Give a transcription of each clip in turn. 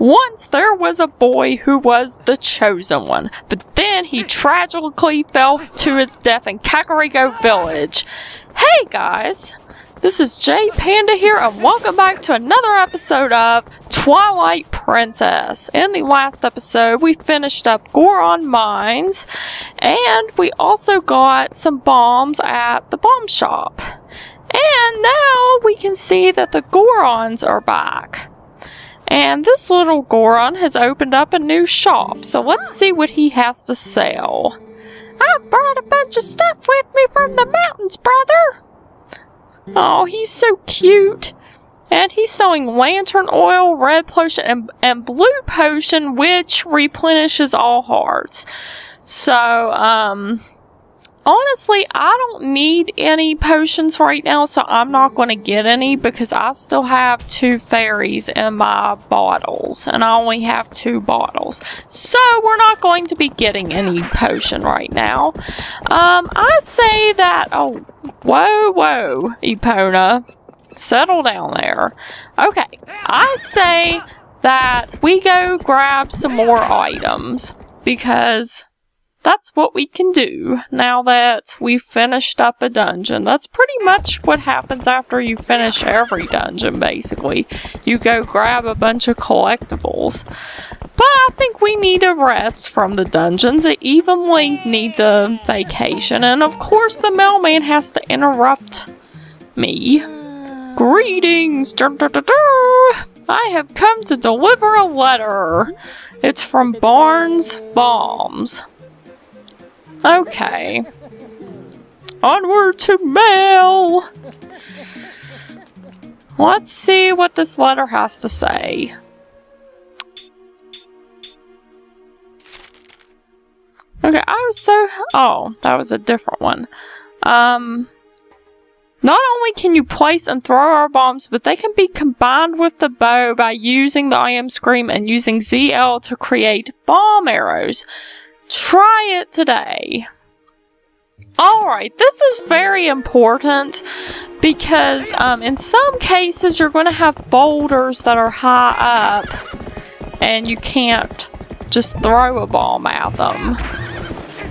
Once there was a boy who was the chosen one, but then he tragically fell to his death in Kakariko Village. Hey guys, this is Jay Panda here, and welcome back to another episode of Twilight Princess. In the last episode, we finished up Goron Mines, and we also got some bombs at the bomb shop. And now we can see that the Gorons are back. And this little Goron has opened up a new shop, so let's see what he has to sell. I brought a bunch of stuff with me from the mountains, brother. Oh, he's so cute. And he's selling lantern oil, red potion, and blue potion, which replenishes all hearts. So, honestly, I don't need any potions right now, so I'm not going to get any because I still have 2 fairies in my bottles, and I only have 2 bottles. So we're not going to be getting any potion right now. I say that, oh, whoa, Epona, settle down there. Okay, I say that we go grab some more items because that's what we can do now that we've finished up a dungeon. That's pretty much what happens after you finish every dungeon, basically. You go grab a bunch of collectibles. But I think we need a rest from the dungeons. Even Link needs a vacation. And of course the mailman has to interrupt me. Greetings! I have come to deliver a letter. It's from Barnes Bombs. Okay. Onward to mail! Let's see what this letter has to say. Okay, oh, that was a different one. Not only can you place and throw our bombs, but they can be combined with the bow by using the I Am Scream and using ZL to create bomb arrows. Try it today. Alright, this is very important because in some cases you're going to have boulders that are high up and you can't just throw a bomb at them.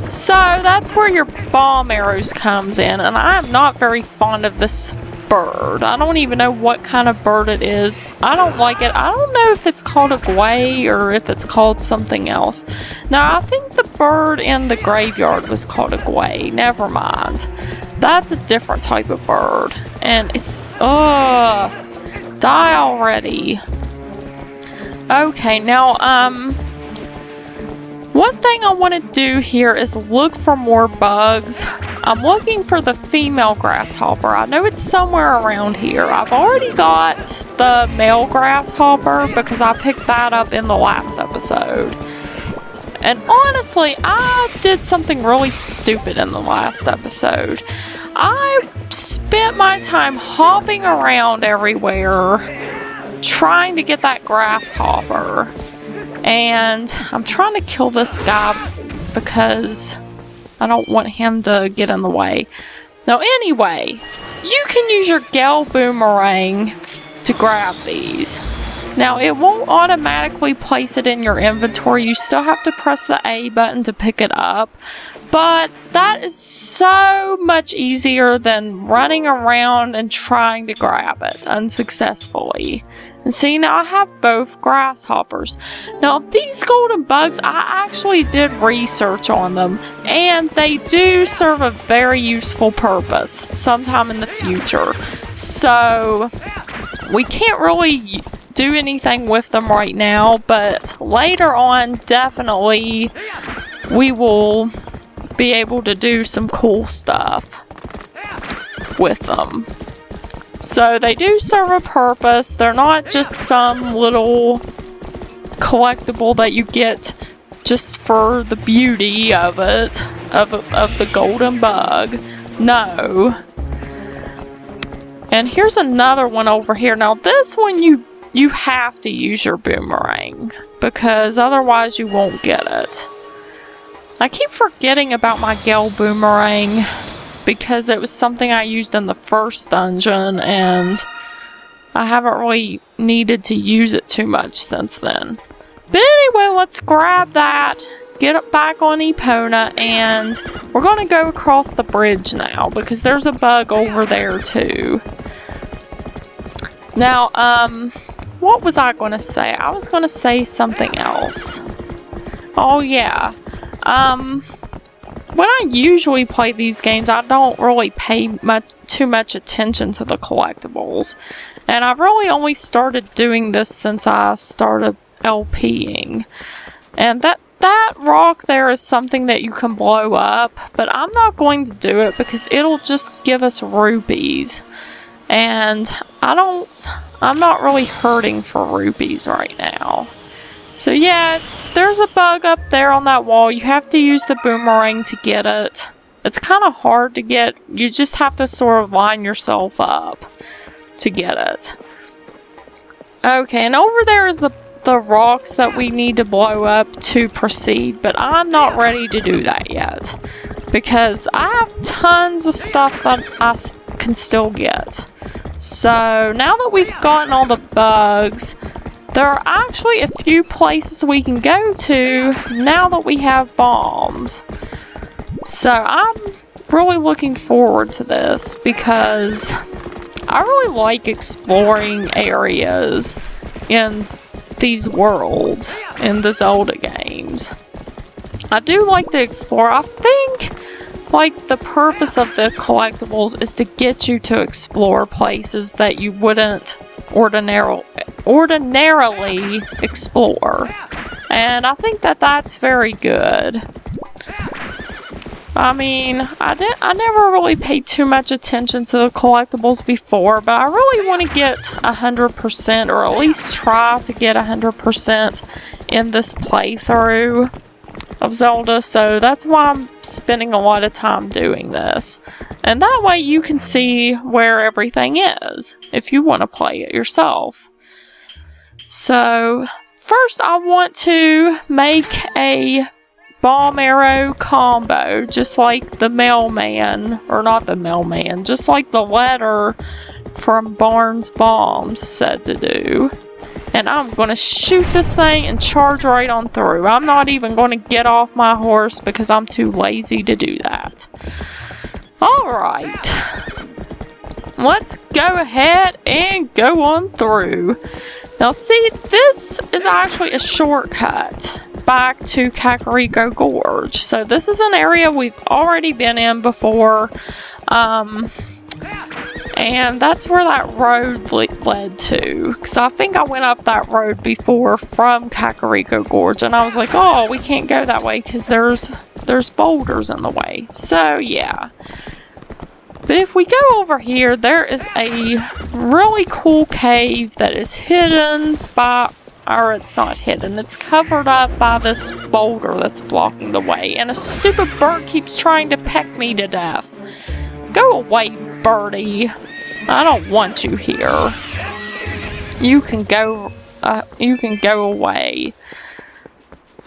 So that's where your bomb arrows comes in, and I'm not very fond of this bird. I don't even know what kind of bird it is. I don't like it. I don't know if it's called a gway or if it's called something else. Now, I think the bird in the graveyard was called a gway. Never mind. That's a different type of bird. And it's... die already. Okay, now, one thing I want to do here is look for more bugs. I'm looking for the female grasshopper. I know it's somewhere around here. I've already got the male grasshopper because I picked that up in the last episode. And honestly, I did something really stupid in the last episode. I spent my time hopping around everywhere trying to get that grasshopper. And I'm trying to kill this guy because I don't want him to get in the way. Now anyway, you can use your Gale Boomerang to grab these. Now it won't automatically place it in your inventory. You still have to press the A button to pick it up. But that is so much easier than running around and trying to grab it unsuccessfully. And see, now I have both grasshoppers. Now, these golden bugs, I actually did research on them, and they do serve a very useful purpose sometime in the future. So, we can't really do anything with them right now, but later on, definitely, we will be able to do some cool stuff with them. So they do serve a purpose. They're not just some little collectible that you get just for the beauty of it, of the golden bug. No. And here's another one over here. Now this one you have to use your boomerang because otherwise you won't get it. I keep forgetting about my Gale Boomerang because it was something I used in the first dungeon, and I haven't really needed to use it too much since then. But anyway, let's grab that, get it back on Epona, and we're going to go across the bridge now because there's a bug over there too. Now, what was I going to say? I was going to say something else. Oh yeah, when I usually play these games, I don't really pay too much attention to the collectibles. And I've really only started doing this since I started LPing. And that rock there is something that you can blow up, but I'm not going to do it because it'll just give us rupees. And I'm not really hurting for rupees right now. So yeah, there's a bug up there on that wall. You have to use the boomerang to get it. It's kind of hard to get. You just have to sort of line yourself up to get it. Okay, and over there is the rocks that we need to blow up to proceed, but I'm not ready to do that yet because I have tons of stuff that I can still get. So now that we've gotten all the bugs, there are actually a few places we can go to now that we have bombs. So I'm really looking forward to this because I really like exploring areas in these worlds in the Zelda games. I do like to explore. I think like the purpose of the collectibles is to get you to explore places that you wouldn't ordinarily explore, and I think that that's very good. I mean, I never really paid too much attention to the collectibles before, but I really want to get 100%, or at least try to get 100% in this playthrough of Zelda, so that's why I'm spending a lot of time doing this. And that way you can see where everything is, if you want to play it yourself. So, first I want to make a bomb arrow combo, just like the mailman, or not the mailman, just like the letter from Barnes Bombs said to do. And I'm going to shoot this thing and charge right on through. I'm not even going to get off my horse because I'm too lazy to do that. Alright. Let's go ahead and go on through. Now see, this is actually a shortcut back to Kakariko Gorge. So this is an area we've already been in before. And that's where that road led to. Because I think I went up that road before from Kakariko Gorge. And I was like, oh, we can't go that way because there's boulders in the way. So, yeah. But if we go over here, there is a really cool cave that is hidden by... Or it's not hidden. It's covered up by this boulder that's blocking the way. And a stupid bird keeps trying to peck me to death. Go away, birdie. I don't want you here. You can go away.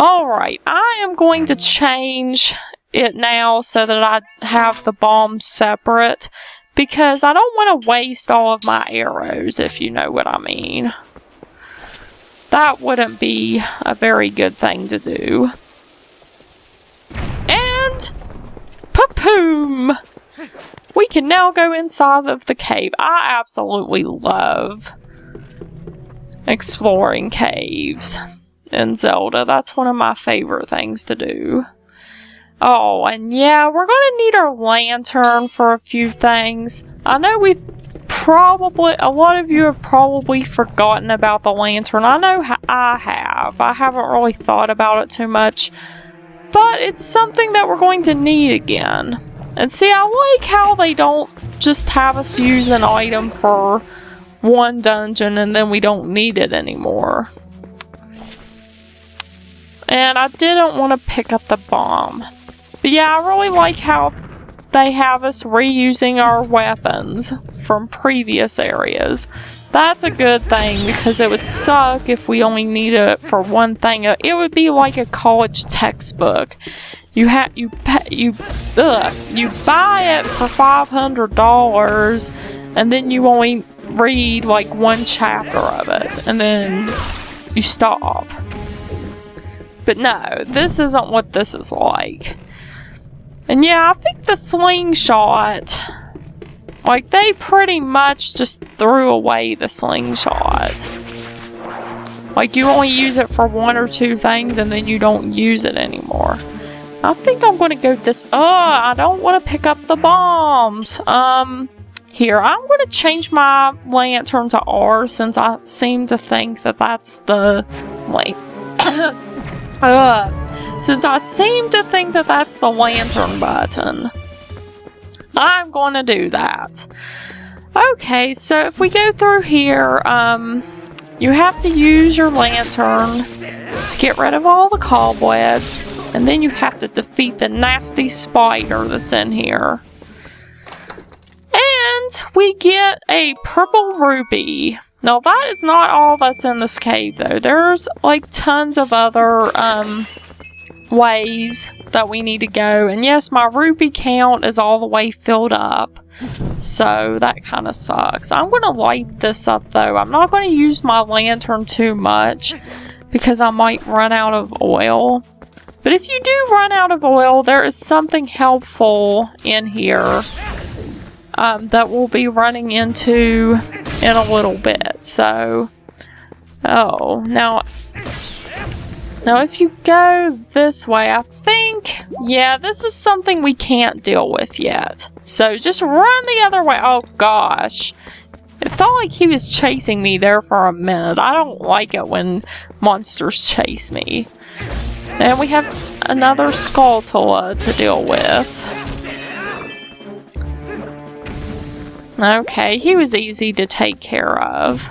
Alright, I am going to change it now so that I have the bombs separate. Because I don't want to waste all of my arrows, if you know what I mean. That wouldn't be a very good thing to do. And... pa-poom! We can now go inside of the cave. I absolutely love exploring caves in Zelda. That's one of my favorite things to do. Oh, and yeah, we're going to need our lantern for a few things. I know a lot of you have probably forgotten about the lantern. I know I have. I haven't really thought about it too much. But it's something that we're going to need again. And see, I like how they don't just have us use an item for one dungeon and then we don't need it anymore. And I didn't want to pick up the bomb. But yeah, I really like how they have us reusing our weapons from previous areas. That's a good thing because it would suck if we only needed it for one thing. It would be like a college textbook. You buy it for $500 and then you only read like one chapter of it and then you stop. But no, this isn't what this is like. And yeah, I think the slingshot, like they pretty much just threw away the slingshot. Like you only use it for one or two things and then you don't use it anymore. I think I'm gonna go this. Oh, I don't want to pick up the bombs. Here, I'm gonna change my lantern to R since I seem to think that that's the since I seem to think that that's the lantern button. I'm gonna do that. Okay, so if we go through here, you have to use your lantern to get rid of all the cobwebs. And then you have to defeat the nasty spider that's in here. And we get a purple ruby. Now that is not all that's in this cave though. There's like tons of other ways that we need to go. And yes, my rupee count is all the way filled up. So that kind of sucks. I'm going to light this up though. I'm not going to use my lantern too much because I might run out of oil. But if you do run out of oil, there is something helpful in here that we'll be running into in a little bit. So, oh, now if you go this way, I think, yeah, this is something we can't deal with yet. So just run the other way. Oh gosh. It felt like he was chasing me there for a minute. I don't like it when monsters chase me. And we have another Skulltula to deal with. Okay, he was easy to take care of.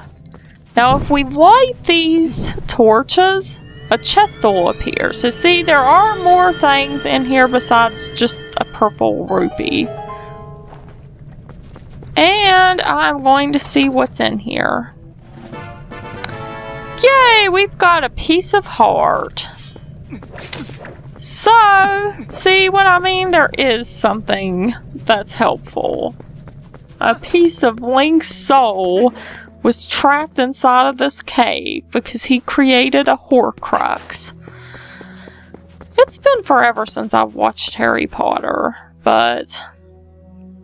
Now if we light these torches, a chest will appear. So see, there are more things in here besides just a purple rupee. And I'm going to see what's in here. Yay, we've got a piece of heart. So, see what I mean? There is something that's helpful. A piece of Link's soul was trapped inside of this cave because he created a Horcrux. It's been forever since I've watched Harry Potter, but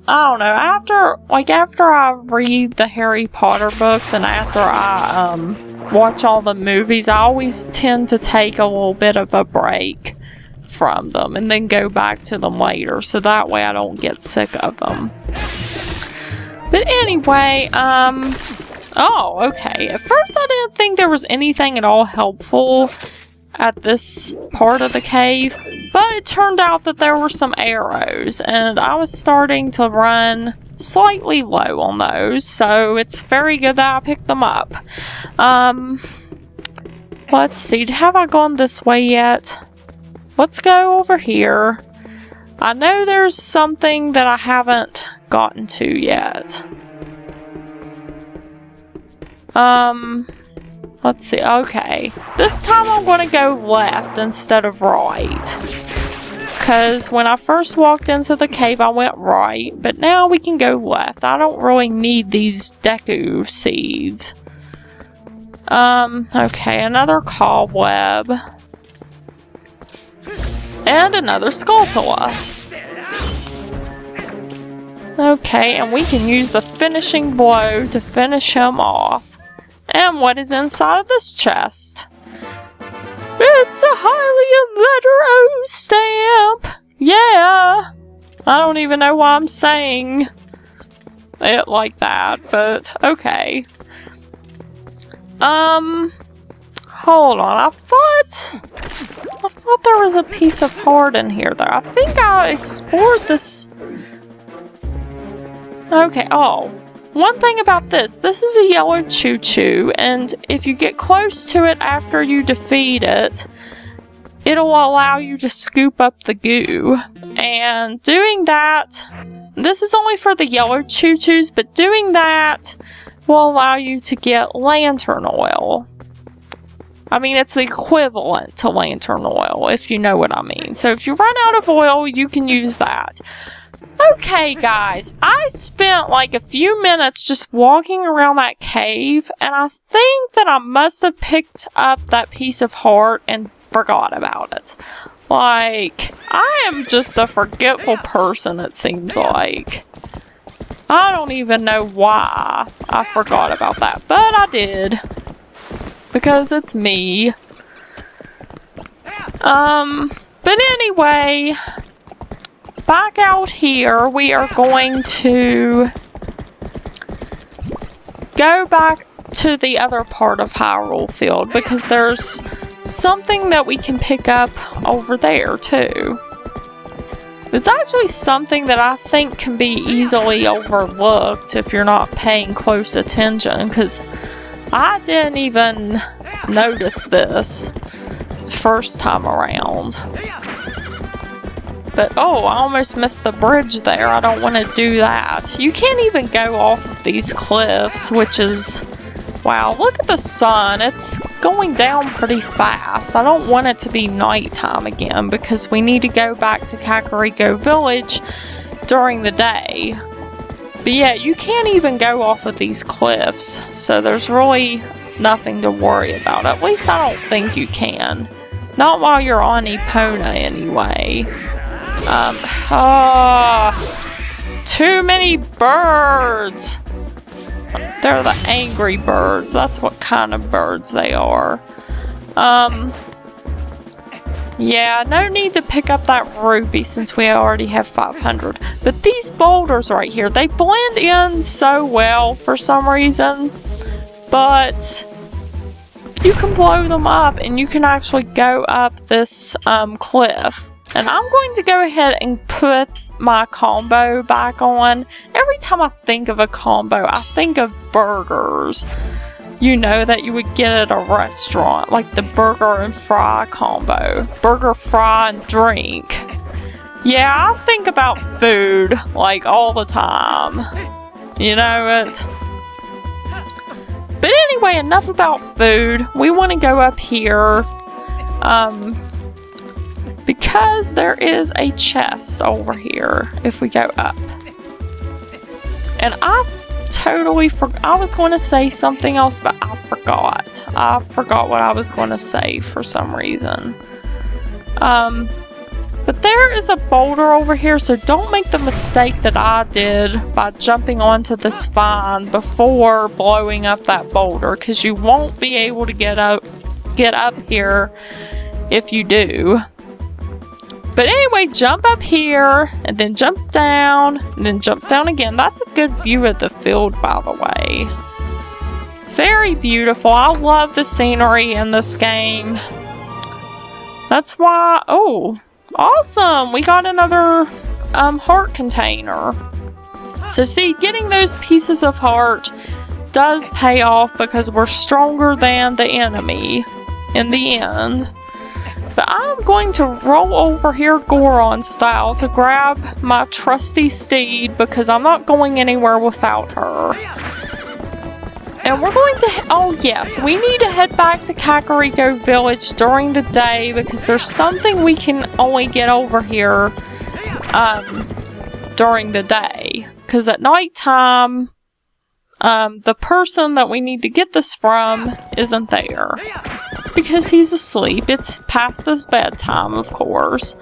I don't know. After I read the Harry Potter books and after I watch all the movies, I always tend to take a little bit of a break from them and then go back to them later, so that way I don't get sick of them. But anyway, oh, okay. At first I didn't think there was anything at all helpful at this part of the cave, but it turned out that there were some arrows, and I was starting to run slightly low on those, so it's very good that I picked them up. Let's see, have I gone this way yet? Let's go over here. I know there's something that I haven't gotten to yet. Let's see, okay. This time I'm going to go left instead of right. Because when I first walked into the cave, I went right. But now we can go left. I don't really need these Deku seeds. Okay, another cobweb. And another Skulltula. Okay, and we can use the finishing blow to finish him off. And what is inside of this chest? It's a highly letter O stamp! Yeah! I don't even know why I'm saying it like that, but okay. Hold on, I thought there was a piece of heart in here though. I think I explored this. Okay, oh. One thing about this is a yellow choo-choo, and if you get close to it after you defeat it, it'll allow you to scoop up the goo. And doing that, this is only for the yellow choo-choos, but doing that will allow you to get lantern oil. I mean, it's the equivalent to lantern oil, if you know what I mean. So if you run out of oil, you can use that. Okay, guys, I spent like a few minutes just walking around that cave, and I think that I must have picked up that piece of heart and forgot about it. Like, I am just a forgetful person, it seems like. I don't even know why I forgot about that, but I did. Because it's me. But anyway, back out here, we are going to go back to the other part of Hyrule Field because there's something that we can pick up over there too. It's actually something that I think can be easily overlooked if you're not paying close attention, because I didn't even notice this first time around. But oh, I almost missed the bridge there. I don't want to do that. You can't even go off of these cliffs, which is... Wow, look at the sun. It's going down pretty fast. I don't want it to be nighttime again because we need to go back to Kakariko Village during the day. But yeah, you can't even go off of these cliffs, so there's really nothing to worry about. At least I don't think you can. Not while you're on Epona anyway. Too many birds! They're the angry birds. That's what kind of birds they are. Yeah, no need to pick up that ruby since we already have 500. But these boulders right here, they blend in so well for some reason. But you can blow them up and you can actually go up this cliff. And I'm going to go ahead and put my combo back on. Every time I think of a combo, I think of burgers. You know, that you would get at a restaurant, like the burger and fry combo. Burger, fry, and drink. Yeah, I think about food, like, all the time. You know it? But anyway, enough about food. We want to go up here. Because there is a chest over here if we go up. And I totally forgot. I was going to say something else, but I forgot. I forgot what I was going to say for some reason. But there is a boulder over here, so don't make the mistake that I did by jumping onto this vine before blowing up that boulder, because you won't be able to get up here if you do. But anyway, jump up here, and then jump down, and then jump down again. That's a good view of the field, by the way. Very beautiful. I love the scenery in this game. That's why... Oh, awesome! We got another heart container. So see, getting those pieces of heart does pay off because we're stronger than the enemy in the end. But I'm going to roll over here Goron style to grab my trusty steed because I'm not going anywhere without her. And we're going to... Oh yes, we need to head back to Kakariko Village during the day because there's something we can only get over here during the day. Because at nighttime, the person that we need to get this from isn't there. Because he's asleep. It's past his bedtime, of course.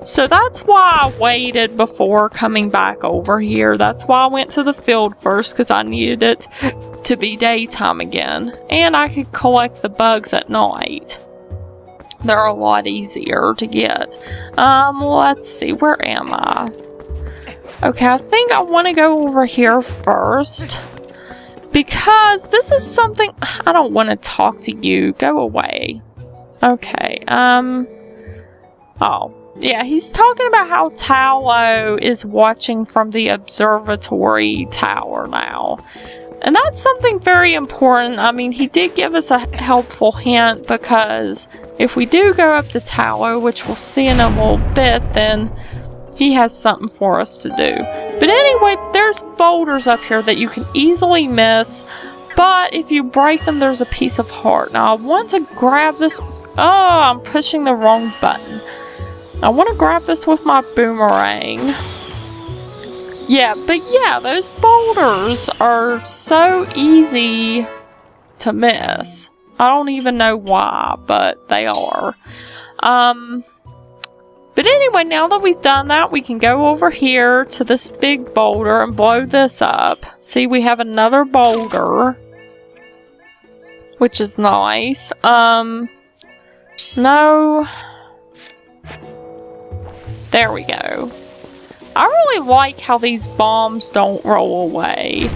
So that's why I waited before coming back over here. That's why I went to the field first, because I needed it to be daytime again. And I could collect the bugs at night. They're a lot easier to get. Let's see, where am I? Okay, I think I want to go over here first. Because this is something... I don't want to talk to you. Go away. Okay, Oh, yeah, he's talking about how Talo is watching from the observatory tower now. And that's something very important. I mean, he did give us a helpful hint because if we do go up to Talo, which we'll see in a little bit, then he has something for us to do. But anyway, there's boulders up here that you can easily miss, but if you break them, there's a piece of heart. Now, I want to grab this... Oh, I'm pushing the wrong button. I want to grab this with my boomerang. Yeah, but yeah, those boulders are so easy to miss. I don't even know why, but they are. But anyway, now that we've done that, we can go over here to this big boulder and blow this up. See, we have another boulder, which is nice. No. There we go. I really like how these bombs don't roll away.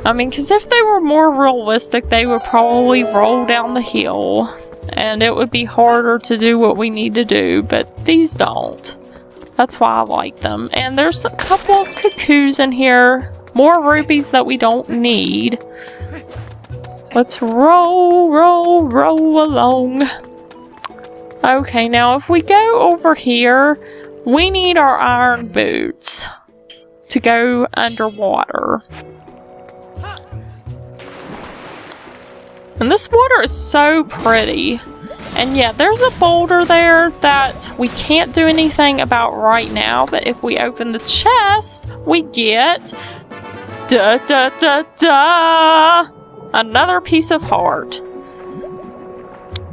I mean, because if they were more realistic, they would probably roll down the hill. And it would be harder to do what we need to do, but these don't. That's why I like them. And there's a couple of cuckoos in here. More rupees that we don't need. Let's roll, roll, roll along. Okay, now if we go over here, we need our iron boots to go underwater. And this water is so pretty. And yeah, there's a boulder there that we can't do anything about right now, but if we open the chest, we get another piece of heart.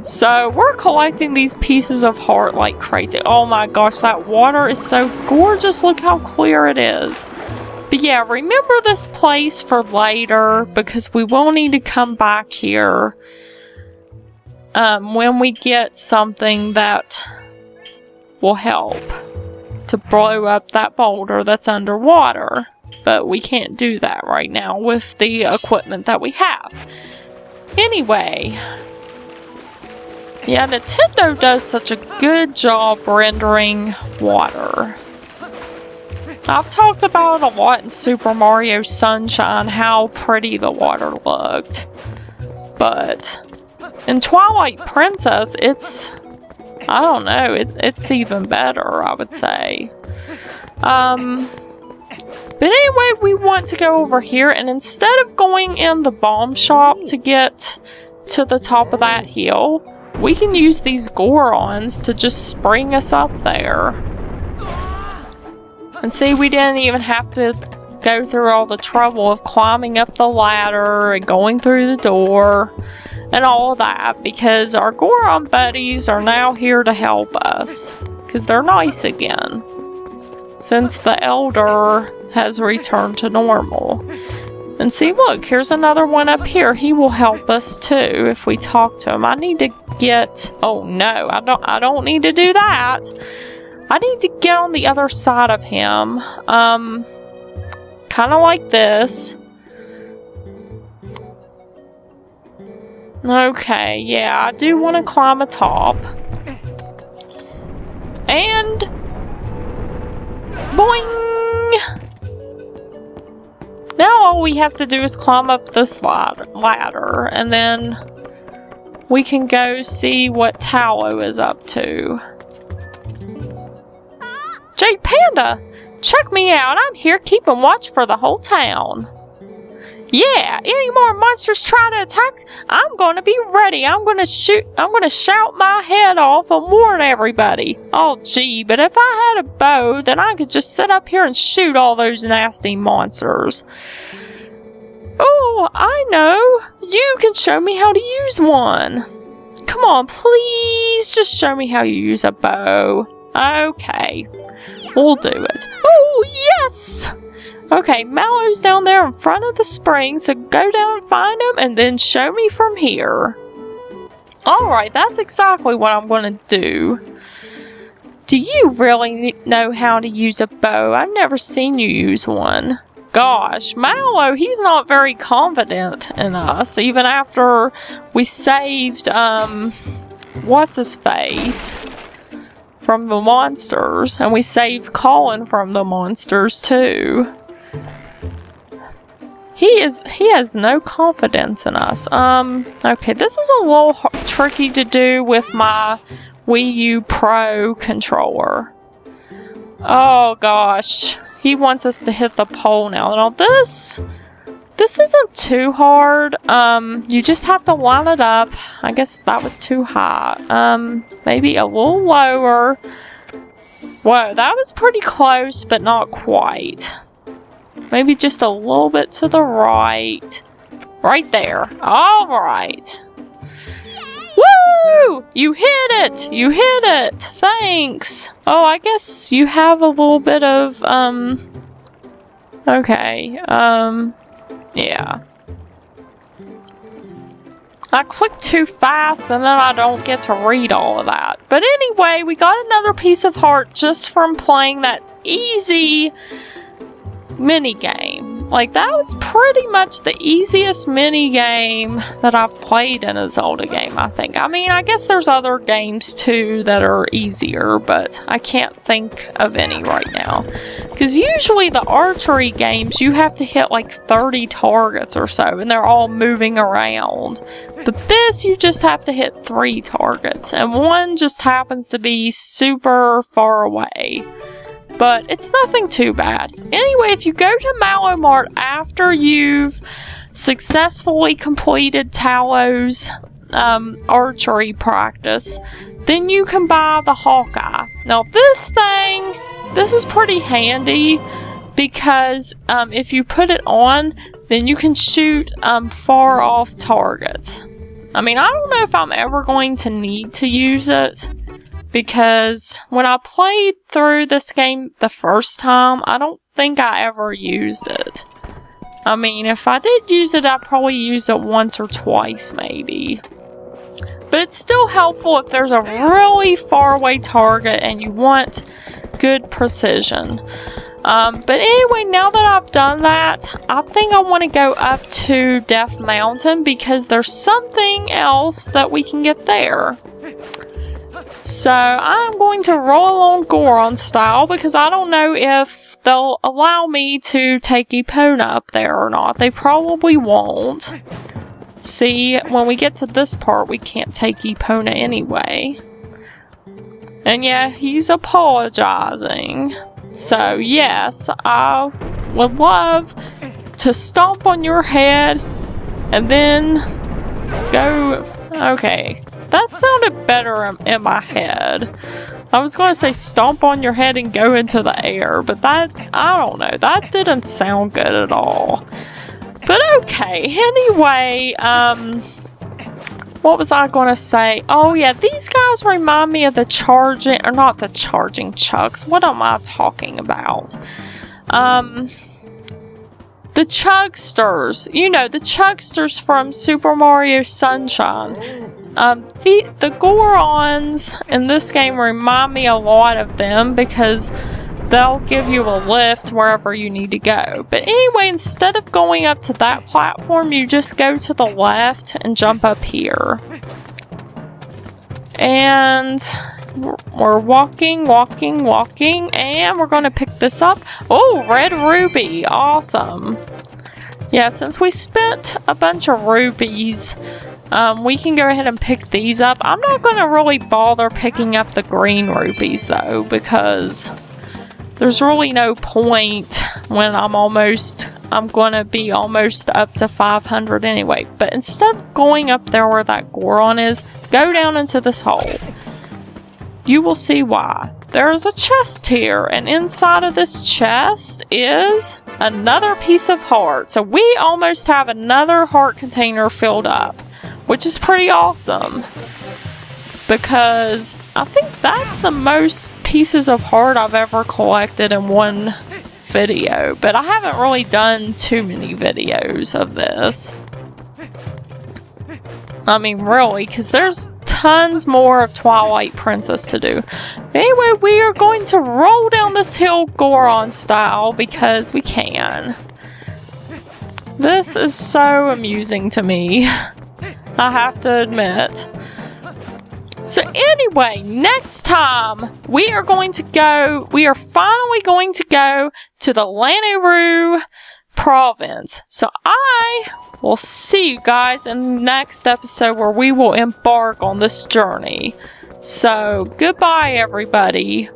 So we're collecting these pieces of heart like crazy. Oh my gosh, that water is so gorgeous. Look how clear it is. But yeah, remember this place for later, because we will need to come back here when we get something that will help to blow up that boulder that's underwater. But we can't do that right now with the equipment that we have. Anyway, yeah, Nintendo does such a good job rendering water. I've talked about it a lot in Super Mario Sunshine, how pretty the water looked. But in Twilight Princess, it's, I don't know, it's even better, I would say. But anyway, we want to go over here, and instead of going in the bomb shop to get to the top of that hill, we can use these Gorons to just spring us up there. And see, we didn't even have to go through all the trouble of climbing up the ladder and going through the door and all of that, because our Goron buddies are now here to help us, because they're nice again, since the Elder has returned to normal. And see, look, here's another one up here. He will help us too if we talk to him. I need to get, oh no, I don't need to do that. I need to get on the other side of him. Kind of like this. Okay, yeah, I do want to climb atop. And boing! Now all we have to do is climb up this ladder, and then we can go see what Tallow is up to. Jade Panda, check me out. I'm here keeping watch for the whole town. Yeah, any more monsters try to attack, I'm gonna be ready. I'm gonna shout my head off and warn everybody. Oh gee, but if I had a bow, then I could just sit up here and shoot all those nasty monsters. Oh, I know. You can show me how to use one. Come on, please, just show me how you use a bow. Okay, we'll do it. Oh, yes! Okay, Mallow's down there in front of the spring, so go down and find him and then show me from here. Alright, that's exactly what I'm going to do. Do you really know how to use a bow? I've never seen you use one. Gosh, Mallow, he's not very confident in us, even after we saved, what's-his-face from the monsters, and we saved Colin from the monsters, too. He has no confidence in us. Okay, this is a little tricky to do with my Wii U Pro controller. Oh gosh, he wants us to hit the pole now. Now this isn't too hard. You just have to line it up. I guess that was too high. Maybe a little lower. Whoa, that was pretty close, but not quite. Maybe just a little bit to the right. Right there. Alright. Woo! You hit it! You hit it! Thanks! Oh, I guess you have a little bit of, okay, yeah. I clicked too fast and then I don't get to read all of that. But anyway, we got another piece of heart just from playing that easy mini game. Like, that was pretty much the easiest mini game that I've played in a Zelda game, I think. I mean, I guess there's other games too that are easier, but I can't think of any right now. Because usually the archery games, you have to hit like 30 targets or so, and they're all moving around. But this, you just have to hit 3 targets, and one just happens to be super far away. But it's nothing too bad. Anyway, if you go to Mallow Mart after you've successfully completed Tallow's archery practice, then you can buy the Hawkeye. Now this is pretty handy because if you put it on, then you can shoot far off targets. I mean, I don't know if I'm ever going to need to use it, because when I played through this game the first time, I don't think I ever used it. I mean, if I did use it, I probably used it once or twice, maybe. But it's still helpful if there's a really far away target and you want good precision. But anyway, now that I've done that, I think I want to go up to Death Mountain because there's something else that we can get there. So I'm going to roll along Goron style because I don't know if they'll allow me to take Epona up there or not. They probably won't. See, when we get to this part, we can't take Epona anyway. And yeah, he's apologizing. So yes, I would love to stomp on your head and then go... Okay. That sounded better in my head. I was going to say stomp on your head and go into the air, but that, I don't know, that didn't sound good at all. But okay, anyway, what was I going to say? Oh yeah, these guys remind me of the charging, or not the charging chucks. What am I talking about? The Chugsters. You know, the Chugsters from Super Mario Sunshine. The Gorons in this game remind me a lot of them because they'll give you a lift wherever you need to go. But anyway, instead of going up to that platform, you just go to the left and jump up here. And we're walking, and we're going to pick this up. Oh, red ruby. Awesome. Yeah, since we spent a bunch of rubies... we can go ahead and pick these up. I'm not going to really bother picking up the green rubies though, because there's really no point when I'm going to be almost up to 500 anyway. But instead of going up there where that Goron is, go down into this hole. You will see why. There's a chest here, and inside of this chest is another piece of heart. So we almost have another heart container filled up, which is pretty awesome, because I think that's the most pieces of heart I've ever collected in one video, but I haven't really done too many videos of this. I mean, really, because there's tons more of Twilight Princess to do. Anyway, we are going to roll down this hill Goron style because we can. This is so amusing to me, I have to admit. So anyway, next time we are finally going to go to the Eldin Province. So I will see you guys in the next episode where we will embark on this journey. So goodbye everybody.